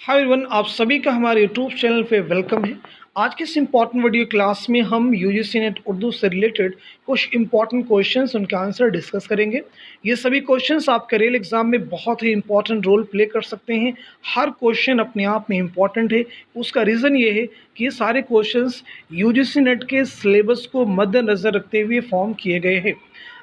Hi everyone, आप सभी का हमारे यूट्यूब चैनल पे वेलकम है। आज के इस इम्पॉर्टेंट वीडियो क्लास में हम यूजीसी नेट उर्दू से रिलेटेड कुछ इम्पॉर्टेंट क्वेश्चंस उनके आंसर डिस्कस करेंगे। ये सभी क्वेश्चंस आपके रियल एग्जाम में बहुत ही इम्पॉर्टेंट रोल प्ले कर सकते हैं। हर क्वेश्चन अपने आप में इम्पॉर्टेंट है। उसका रीज़न ये है कि ये सारे क्वेश्चंस यूजीसी नेट के सिलेबस को मद्देनज़र रखते हुए फॉर्म किए गए हैं।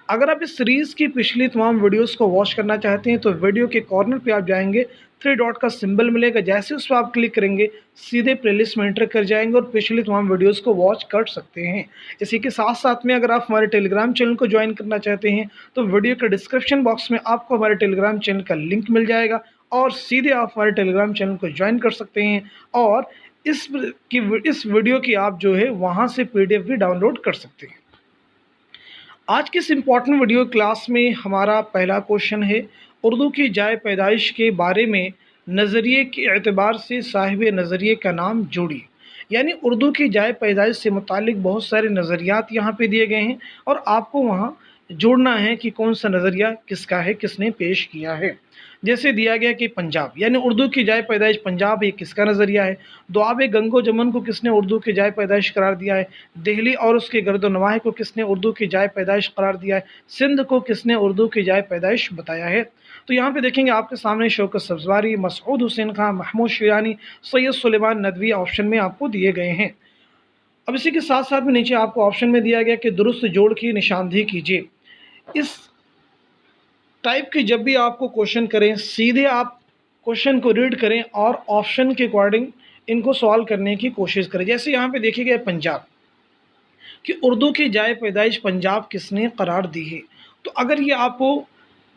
अगर आप इस सीरीज़ की पिछली तमाम वीडियोस को वॉच करना चाहते हैं तो वीडियो के कॉर्नर पे आप जाएंगे, 3 डॉट का सिंबल मिलेगा। जैसे उस पर आप क्लिक करेंगे सीधे प्लेलिस्ट में एंटर कर जाएंगे और पिछली तमाम वीडियोस को वॉच कर सकते हैं। इसी के साथ साथ में अगर आप हमारे टेलीग्राम चैनल को ज्वाइन करना चाहते हैं तो वीडियो के डिस्क्रिप्शन बॉक्स में आपको हमारे टेलीग्राम चैनल का लिंक मिल जाएगा और सीधे आप हमारे टेलीग्राम चैनल को ज्वाइन कर सकते हैं और इस वीडियो की आप जो है वहाँ से PDF भी डाउनलोड कर सकते हैं। आज की इस इम्पॉर्टेंट वीडियो क्लास में हमारा पहला क्वेश्चन है, उर्दू की जाए पैदाइश के बारे में नज़रिए के एतबार से साहिब नज़रिए का नाम जोड़िए। यानी उर्दू की जाए पैदाइश से मुतालिक बहुत सारे नज़रियात यहाँ पे दिए गए हैं और आपको वहाँ जोड़ना है कि कौन सा नज़रिया किसका है, किसने पेश किया है। जैसे दिया गया कि पंजाब यानी उर्दू की जाए पैदाइश पंजाब, ये किसका नज़रिया है। दुआब गंगो जमन को किसने उर्दू की जाए पैदाइश करार दिया है। दिल्ली और उसके गर्दो नवाह को किसने उर्दू की जाए पैदाइश करार दिया है। सिंध को किसने उर्दू की जाए पैदाइश बताया है। तो यहाँ पे देखेंगे आपके सामने शौकत सब्ज़वारी, मसऊद हुसैन खां, महमूद शिरानी, सैयद सुलेमान नदवी ऑप्शन में आपको दिए गए हैं। अब इसी के साथ साथ में नीचे आपको ऑप्शन में दिया गया कि दुरुस्त जोड़ की निशानदेही कीजिए। इस टाइप की जब भी आपको क्वेश्चन करें, सीधे आप क्वेश्चन को रीड करें और ऑप्शन के अकॉर्डिंग इनको सॉल्व करने की कोशिश करें। जैसे यहाँ पे देखिए गया पंजाब कि उर्दू की जाए पैदाइश पंजाब किसने करार दी है। तो अगर ये आपको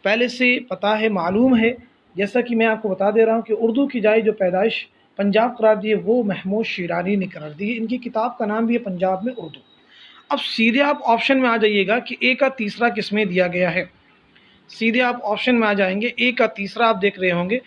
पहले से पता है, मालूम है, जैसा कि मैं आपको बता दे रहा हूँ कि उर्दू की जाए जो पैदाइश पंजाब करार दी है वो महमूद शिरानी ने करार दी है। इनकी किताब का नाम भी है पंजाब में उर्दू। अब सीधे आप ऑप्शन में आ जाइएगा कि ए का तीसरा किसमें दिया गया है। सीधे आप ऑप्शन में आ जाएंगे, ए का तीसरा आप देख रहे होंगे,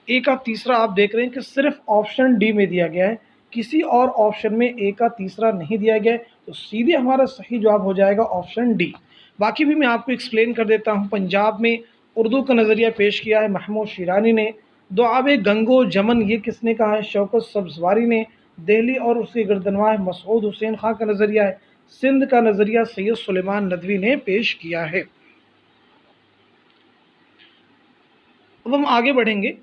ए का तीसरा आप देख रहे हैं कि सिर्फ ऑप्शन डी में दिया गया है, किसी और ऑप्शन में ए का तीसरा नहीं दिया गया है। तो सीधे हमारा सही जवाब हो जाएगा ऑप्शन डी। बाकी भी मैं आपको एक्सप्लेन कर देता हूँ। पंजाब में उर्दू का नज़रिया पेश किया है महमूद शिरानी ने। दुआब गंगो जमन ये किसने कहा है, शौकत सब्ज़वारी ने। दिल्ली और उसके गर्दनवाह मसऊद हुसैन खां का नज़रिया है। सिंध का नज़रिया सैयद सुलेमान नदवी ने पेश किया है। अब हम आगे बढ़ेंगे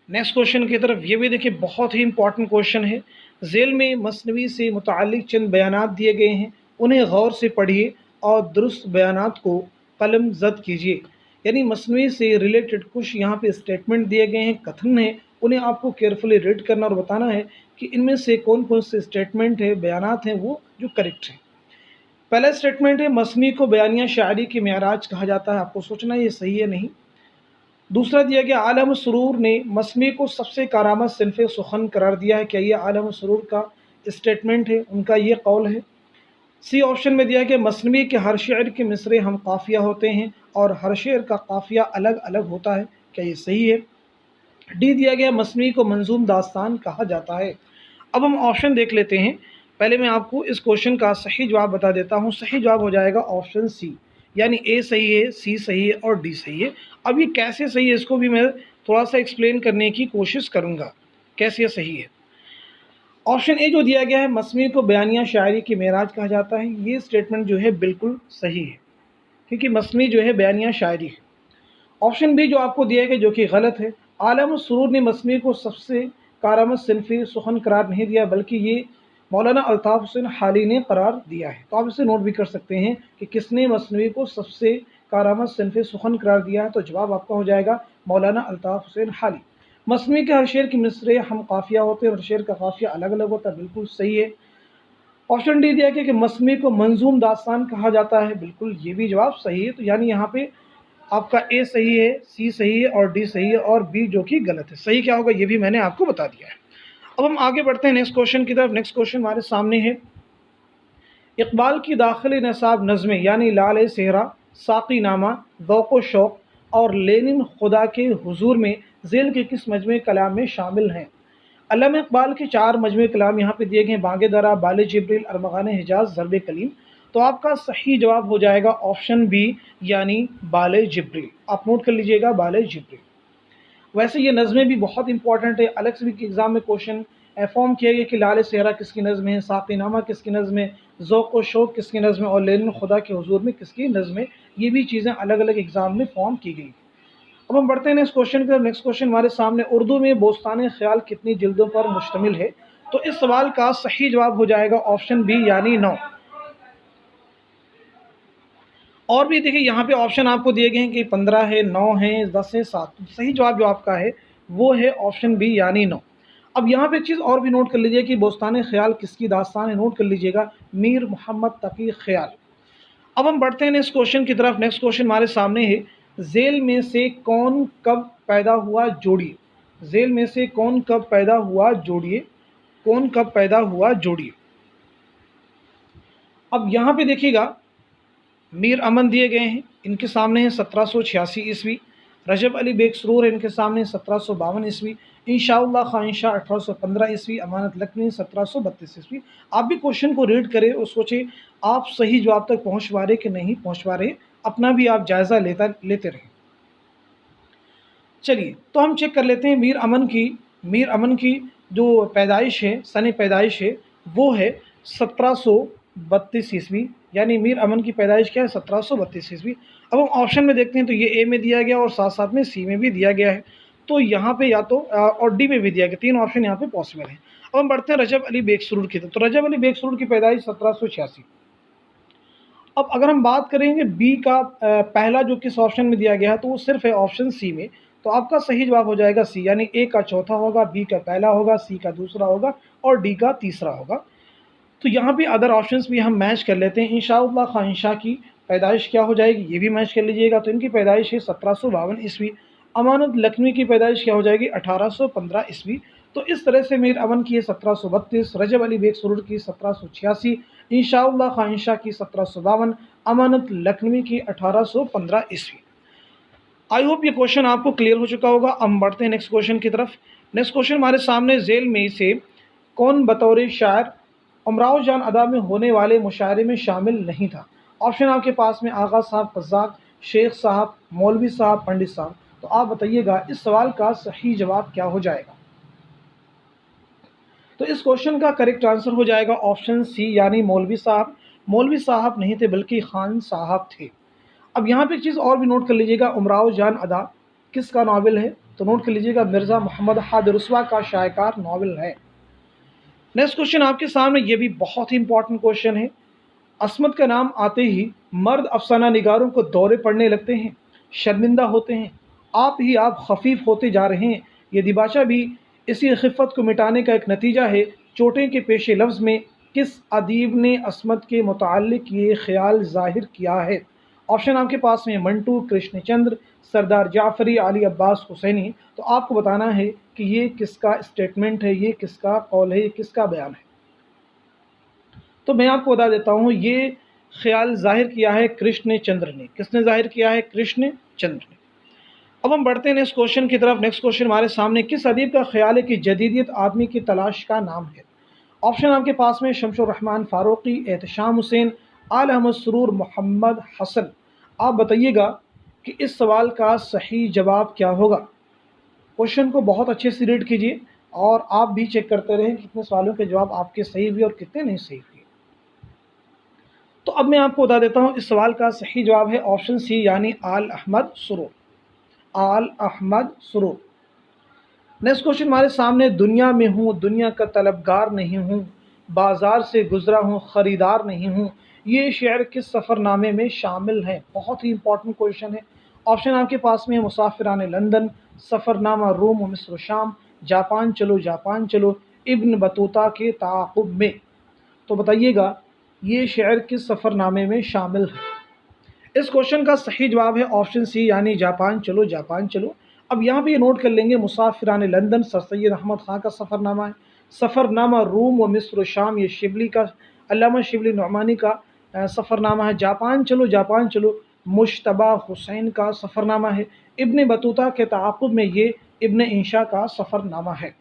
नेक्स्ट क्वेश्चन की तरफ। ये भी देखिए बहुत ही इंपॉर्टेंट क्वेश्चन है। झेल में मसनवी से मुतालिक चंद बयानात दिए गए हैं, उन्हें गौर से पढ़िए और दुरुस्त बयानात को कलम जद कीजिए। यानी मसनवी से रिलेटेड कुछ यहाँ पे स्टेटमेंट दिए गए हैं, कथन है, उन्हें आपको केयरफुली रीड करना और बताना है कि इनमें से कौन कौन से स्टेटमेंट है, बयानात हैं वो जो करेक्ट है। पहला स्टेटमेंट है, मसनवी को बयानिया शायरी की मेराज कहा जाता है। आपको सोचना ये सही है नहीं। दूसरा दिया गया, आलम सुरूर ने मसनवी को सबसे कारामद सिनफ़ सुखन करार दिया है। क्या ये आलम सुरूर का स्टेटमेंट है, उनका ये कौल है। सी ऑप्शन में दिया गया, मसनवी के हर शेर के मिसरे हम काफ़िया होते हैं और हर शेर का काफ़िया अलग अलग होता है। क्या ये सही है। डी दिया गया, मसनवी को मंजूम दास्तान कहा जाता है। अब हम ऑप्शन देख लेते हैं। पहले मैं आपको इस क्वेश्चन का सही जवाब बता देता हूँ। सही जवाब हो जाएगा ऑप्शन सी, यानी ए सही है, सी सही है और डी सही है। अब ये कैसे सही है इसको भी मैं थोड़ा सा एक्सप्लेन करने की कोशिश करूँगा कैसे ये सही है। ऑप्शन ए जो दिया गया है, मसनवी को बयानिया शायरी की मेराज कहा जाता है, ये स्टेटमेंट जो है बिल्कुल सही है क्योंकि मसनवी जो है बयानिया शायरी है। ऑप्शन बी जो आपको दिया गया जो कि गलत है, आलम सुरूर ने मसनवी को सबसे कारामद सिनफ़ी सुखन करार नहीं दिया बल्कि ये मौलाना अल्ताफ़ हुसैन हाली ने करार दिया है। तो आप इसे नोट भी कर सकते हैं कि किसने मसनवी को सबसे कारामद सिनफ़ी सुखन करार दिया है। तो जवाब आपका हो जाएगा मौलाना अल्ताफ़ हुसैन हाली। मसनवी के हर शेर की मिसरे हम काफ़िया होते हैं और हर शेर का काफ़िया अलग अलग होता है, बिल्कुल सही है। ऑप्शन डी दिया गया कि मसनवी को मंजूम दास्तान कहा जाता है, बिल्कुल ये भी जवाब सही है। तो यानी यहाँ पे आपका ए सही है, सी सही है और डी सही है और बी जो कि गलत है। सही क्या होगा ये भी मैंने आपको बता दिया है। अब हम आगे बढ़ते हैं नेक्स्ट क्वेश्चन की तरफ। नेक्स्ट क्वेश्चन हमारे सामने है, इकबाल की दाखिली नसाब नज़में यानी लाल सेहरा, साकी नामा, ज़ौक़ शौक़ और लेनिन खुदा के हुजूर में झेल के किस मजमे कलाम में शामिल हैं। अल्लामा इकबाल के 4 मजमे कलाम यहाँ पे दिए गए हैं, बांगे दरा, बाले जिब्रील, अरमगान हिजाज, ज़र्ब कलीम। तो आपका सही जवाब हो जाएगा ऑप्शन बी यानी बाले जिब्रील। आप नोट कर लीजिएगा बाले जिब्रील। वैसे ये नज़में भी बहुत इंपॉर्टेंट है, अलग से भी एग्ज़ाम में क्वेश्चन फॉर्म किया गया कि लाल सहरा किसकी नज़म है, साक़ीनामा किसकी नज़म है, ज़ौक़ व शौक़ किसकी नज़म है और लैल खुदा के हुज़ूर में किसकी नज़म है। ये भी चीज़ें अलग अलग एग्ज़ाम में फॉर्म की गई। अब हम बढ़ते हैं नेक्स्ट क्वेश्चन की तरफ। नेक्स्ट क्वेश्चन हमारे सामने, उर्दू में बोस्तान ख्याल कितनी जिल्दों पर मुश्तमिल है? तो इस सवाल का सही जवाब हो जाएगा ऑप्शन बी यानी 9। और भी देखिए यहाँ पे ऑप्शन आपको दिए गए हैं कि 15 है, 9 है, 10 है, 7। सही जवाब जो आपका है वो है ऑप्शन बी यानी 9। अब यहाँ पे एक चीज़ और भी नोट कर लीजिए कि बोस्तान ख्याल किसकी दास्तान है, नोट कर लीजिएगा, मीर मोहम्मद तकी ख्याल। अब हम बढ़ते हैं नेक्स्ट क्वेश्चन की तरफ। नेक्स्ट क्वेश्चन हमारे सामने है, झेल में से कौन कब पैदा हुआ जोड़िए। झेल में से कौन कब पैदा हुआ जोड़िए, कौन कब पैदा हुआ जोड़िए। अब यहाँ पे देखिएगा मीर अमन दिए गए हैं, इनके सामने है 1786 ईस्वी। रजब अली बेग सरूर है, इनके सामने 1752 ईस्वी। इंशाअल्लाह खान शाह 1815 ईस्वी। अमानत लखनी 1732 ईस्वी। आप भी क्वेश्चन को रीड करें और सोचें आप सही जवाब तक पहुँच पा रहे कि नहीं पहुँच पा रहे, अपना भी आप जायज़ा लेते रहें। चलिए तो हम चेक कर लेते हैं मीर अमन की जो पैदाइश है, सन पैदाइश है वो है 1732 ईस्वी। यानी मीर अमन की पैदाइश क्या है, 1732 ईस्वी। अब हम ऑप्शन में देखते हैं तो ये ए में दिया गया और साथ साथ में सी में भी दिया गया है, तो यहाँ पे या तो और डी में भी दिया गया, 3 ऑप्शन यहाँ पे पॉसिबल है। अब हम बढ़ते हैं रजब अली बेग सरूर की तरफ। तो रजब अली बेग सरूर की पैदाइश 1786। अब अगर हम बात करेंगे बी का पहला जो किस ऑप्शन में दिया गया है तो वो सिर्फ है ऑप्शन सी में, तो आपका सही जवाब हो जाएगा सी, यानी ए का चौथा होगा, बी का पहला होगा, सी का दूसरा होगा और डी का तीसरा होगा। तो यहाँ पे अदर ऑप्शंस भी हम मैच कर लेते हैं। इंशाअल्लाह खानशाह की पैदाइश क्या हो जाएगी, ये भी मैच कर लीजिएगा। तो इनकी पैदाइश है 1752 ईस्वी। अमानत लखनवी की पैदाइश क्या हो जाएगी, 1815 ईस्वी। तो इस तरह से मीर अमन की है 1732, रजब अली बेग सरूर की 1786, इंशाअल्लाह खानशाह की 1752, अमानत लखनवी की 1815 ईस्वी। आई होप ये क्वेश्चन आपको क्लियर हो चुका होगा। हम बढ़ते हैं नेक्स्ट क्वेश्चन की तरफ। नेक्स्ट क्वेश्चन हमारे सामने, झेल में से कौन बतौर शायर उमराव जान अदा में होने वाले मुशायरे में शामिल नहीं था। ऑप्शन आपके पास में आगा साहब, कज़ाक, शेख साहब, मौलवी साहब, पंडित साहब। तो आप बताइएगा इस सवाल का सही जवाब क्या हो जाएगा। तो इस क्वेश्चन का करेक्ट आंसर हो जाएगा ऑप्शन सी यानी मौलवी साहब। मौलवी साहब नहीं थे बल्कि खान साहब थे। अब यहाँ पे एक चीज़ और भी नोट कर लीजिएगा, उमराव जान अदा किसका नावल है, तो नोट कर लीजिएगा मिर्ज़ा मोहम्मद हाद रुस्वा का शायकार नावल है। नेक्स्ट क्वेश्चन आपके सामने, ये भी बहुत ही इंपॉर्टेंट क्वेश्चन है। असमत का नाम आते ही मर्द अफसाना निगारों को दौरे पड़ने लगते हैं, शर्मिंदा होते हैं, आप ही आप खफीफ होते जा रहे हैं। ये दिबाचा भी इसी खिफ़त को मिटाने का एक नतीजा है। चोटें के पेशे लफ्ज़ में किस अदीब ने असमत के मुताल्लिक़ ये ख्याल ज़ाहिर किया है। ऑप्शन आपके पास में मंटू, कृष्णचंद्र, सरदार जाफ़री, अली अब्बास हुसैनी। तो आपको बताना है कि ये किसका स्टेटमेंट है, ये किसका कौल है, ये किसका बयान है। तो मैं आपको बता देता हूँ, ये ख्याल ज़ाहिर किया है कृष्णचंद्र ने। किसने ज़ाहिर किया है, कृष्णचंद्र ने। अब हम बढ़ते हैं नेक्स्ट क्वेश्चन की तरफ। नेक्स्ट क्वेश्चन हमारे सामने, किस अदीब का ख्याल है कि जदीदियत आदमी की तलाश का नाम है। ऑप्शन आपके पास में शमसुर रहमान फारूकी, एहतशाम हुसैन, आल अहमद सरूर, मोहम्मद हसन। आप बताइएगा कि इस सवाल का सही जवाब क्या होगा। क्वेश्चन को बहुत अच्छे से रीड कीजिए और आप भी चेक करते रहें कितने सवालों के जवाब आपके सही हुए और कितने नहीं सही हुए। तो अब मैं आपको बता देता हूँ, इस सवाल का सही जवाब है ऑप्शन सी यानी आल अहमद सरूर, आल अहमद सरूर। नेक्स्ट क्वेश्चन हमारे सामने, दुनिया में हूँ दुनिया का तलबगार नहीं हूँ, बाज़ार से गुज़रा हूँ ख़रीदार नहीं हूँ, ये शेर किस सफ़रनामे में शामिल है। बहुत ही इंपॉर्टेंट क्वेश्चन है। ऑप्शन आपके पास में मुसाफिरान लंदन, सफ़रनामा रूम व मिस्र शाम, जापान चलो जापान चलो, इब्न बतूता के ताक़ुब में। तो बताइएगा ये शेर किस सफ़रनामे में शामिल है। इस क्वेश्चन का सही जवाब है ऑप्शन सी यानी जापान चलो जापान चलो। अब यहाँ पे ये नोट कर लेंगे, मुसाफिरान लंदन सर सैयद अहमद ख़ान का सफ़रनामा है। सफ़रनामा रूम व मिस्र शाम ये शिबली का, अल्लामा शिबली नुमानी का सफ़रनामा है। जापान चलो मुश्तबा हुसैन का सफ़रनामा है। इब्न बतूता के ताक़ुब में ये इब्न इंशा का सफ़रनामा है।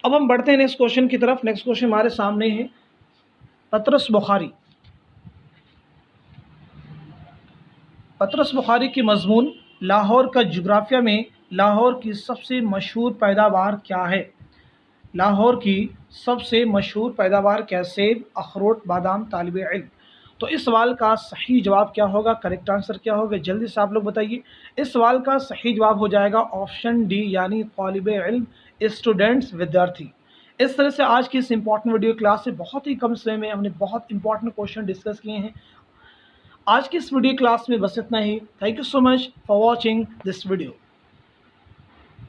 अब हम बढ़ते हैं नेक्स्ट क्वेश्चन की तरफ। नेक्स्ट क्वेश्चन हमारे सामने है, पतरस बुखारी। पतरस बुखारी की मज़मून लाहौर का जोग्राफिया में लाहौर की सबसे मशहूर पैदावार क्या है? लाहौर की सबसे मशहूर पैदावार क्या? सेब, अखरोट, बादाम, तालिब इल्म। तो इस सवाल का सही जवाब क्या होगा? करेक्ट आंसर क्या होगा? जल्दी से आप लोग बताइए। इस सवाल का सही जवाब हो जाएगा ऑप्शन डी, यानी तालिब इल्म, स्टूडेंट्स, विद्यार्थी। इस तरह से आज की इस इंपॉर्टेंट वीडियो क्लास से बहुत ही कम समय में हमने बहुत इंपॉर्टेंट क्वेश्चन डिस्कस किए हैं। आज की इस वीडियो क्लास में बस इतना ही। Thank you so much for watching this video.